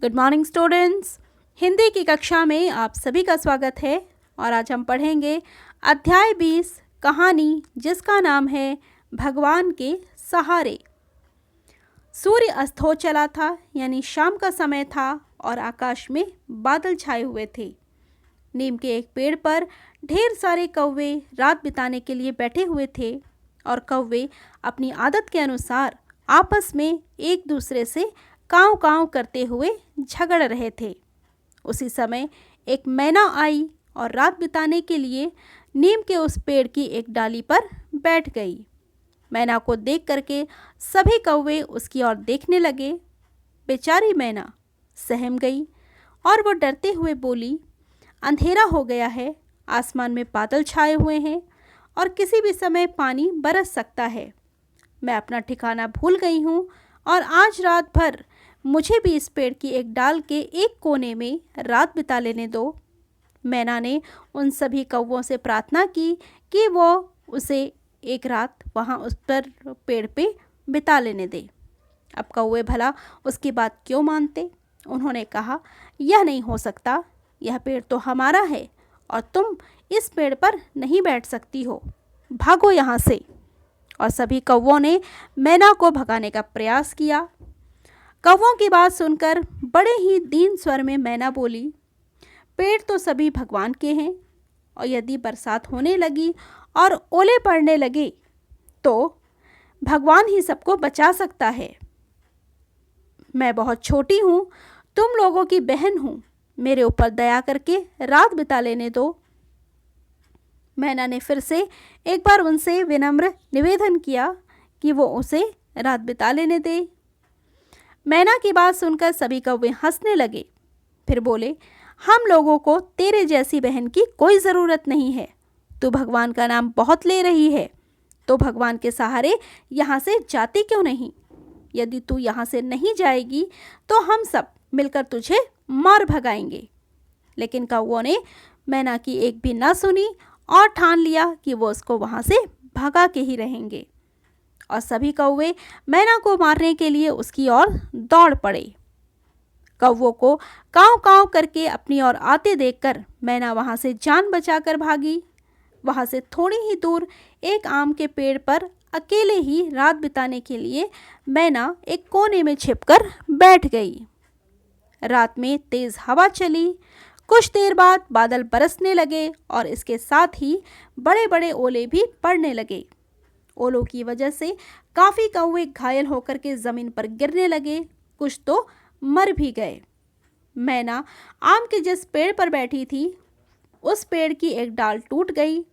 Good morning students. Hindi की कक्षा में आप सभी का स्वागत है और आज हम पढ़ेंगे अध्याय 20 कहानी जिसका नाम है भगवान के सहारे। सूर्य अस्त हो चला था, यानी शाम का समय था और आकाश में बादल छाए हुए थे। नीम के एक पेड़ पर ढेर सारे कौवे रात बिताने के लिए बैठे हुए थे और कौवे अपनी आदत के अनुसार आपस में एक दूसरे से काँव काँव करते हुए झगड़ रहे थे। उसी समय एक मैना आई और रात बिताने के लिए नीम के उस पेड़ की एक डाली पर बैठ गई। मैना को देख करके सभी कौवे उसकी ओर देखने लगे। बेचारी मैना सहम गई और वो डरते हुए बोली, अंधेरा हो गया है, आसमान में बादल छाए हुए हैं और किसी भी समय पानी बरस सकता है। मैं अपना ठिकाना भूल गई हूँ और आज रात भर मुझे भी इस पेड़ की एक डाल के एक कोने में रात बिता लेने दो। मैना ने उन सभी कौवों से प्रार्थना की कि वो उसे एक रात वहाँ उस पर पेड़ पे बिता लेने दे। अब कौवे भला उसकी बात क्यों मानते? उन्होंने कहा, यह नहीं हो सकता, यह पेड़ तो हमारा है और तुम इस पेड़ पर नहीं बैठ सकती हो, भागो यहाँ से। और सभी कौवों ने मैना को भगाने का प्रयास किया। कौवों की बात सुनकर बड़े ही दीन स्वर में मैना बोली, पेड़ तो सभी भगवान के हैं और यदि बरसात होने लगी और ओले पड़ने लगे तो भगवान ही सबको बचा सकता है। मैं बहुत छोटी हूँ, तुम लोगों की बहन हूँ, मेरे ऊपर दया करके रात बिता लेने दो। मैना ने फिर से एक बार उनसे विनम्र निवेदन किया कि वो उसे रात बिता लेने दे। मैना की बात सुनकर सभी कौवे हंसने लगे। फिर बोले, हम लोगों को तेरे जैसी बहन की कोई ज़रूरत नहीं है। तू भगवान का नाम बहुत ले रही है, तो भगवान के सहारे यहाँ से जाती क्यों नहीं? यदि तू यहाँ से नहीं जाएगी तो हम सब मिलकर तुझे मार भगाएंगे। लेकिन कौवों ने मैना की एक भी ना सुनी और ठान लिया कि वो उसको वहाँ से भगा के ही रहेंगे। और सभी कौवे मैना को मारने के लिए उसकी ओर दौड़ पड़े। कौवों को काँव काँव करके अपनी ओर आते देखकर मैना वहाँ से जान बचाकर भागी। वहाँ से थोड़ी ही दूर एक आम के पेड़ पर अकेले ही रात बिताने के लिए मैना एक कोने में छिपकर बैठ गई। रात में तेज हवा चली। कुछ देर बाद बादल बरसने लगे और इसके साथ ही बड़े बड़े ओले भी पड़ने लगे। ओलों की वजह से काफ़ी कौवे घायल होकर के ज़मीन पर गिरने लगे, कुछ तो मर भी गए। मैना आम के जिस पेड़ पर बैठी थी उस पेड़ की एक डाल टूट गई।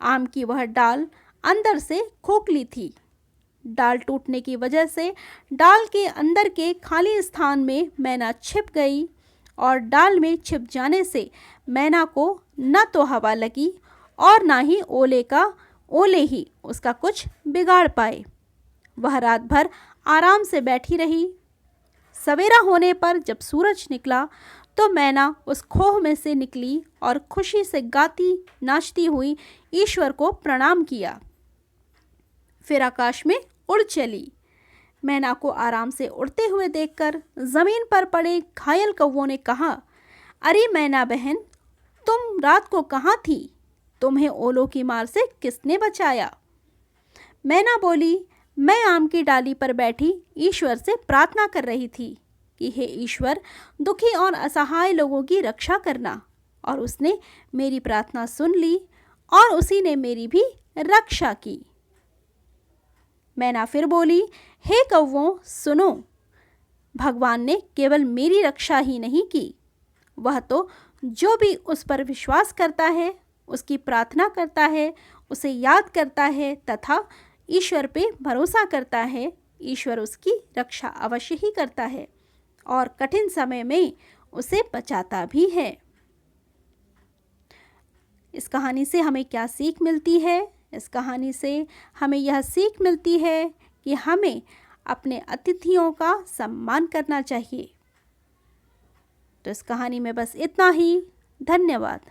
आम की वह डाल अंदर से खोखली थी। डाल टूटने की वजह से डाल के अंदर के खाली स्थान में मैना छिप गई और डाल में छिप जाने से मैना को न तो हवा लगी और ना ही ओले ही उसका कुछ बिगाड़ पाए। वह रात भर आराम से बैठी रही। सवेरा होने पर जब सूरज निकला तो मैना उस खोह में से निकली और खुशी से गाती नाचती हुई ईश्वर को प्रणाम किया। फिर आकाश में उड़ चली। मैना को आराम से उड़ते हुए देखकर ज़मीन पर पड़े घायल कौवों ने कहा, अरे मैना बहन, तुम रात को कहाँ थी? तुम्हें ओलों की मार से किसने बचाया? मैना बोली, मैं आम की डाली पर बैठी ईश्वर से प्रार्थना कर रही थी कि हे ईश्वर, दुखी और असहाय लोगों की रक्षा करना। और उसने मेरी प्रार्थना सुन ली और उसी ने मेरी भी रक्षा की। मैना फिर बोली, हे कौवों सुनो, भगवान ने केवल मेरी रक्षा ही नहीं की, वह तो जो भी उस पर विश्वास करता है, उसकी प्रार्थना करता है, उसे याद करता है तथा ईश्वर पे भरोसा करता है, ईश्वर उसकी रक्षा अवश्य ही करता है और कठिन समय में उसे बचाता भी है। इस कहानी से हमें क्या सीख मिलती है? इस कहानी से हमें यह सीख मिलती है कि हमें अपने अतिथियों का सम्मान करना चाहिए। तो इस कहानी में बस इतना ही। धन्यवाद।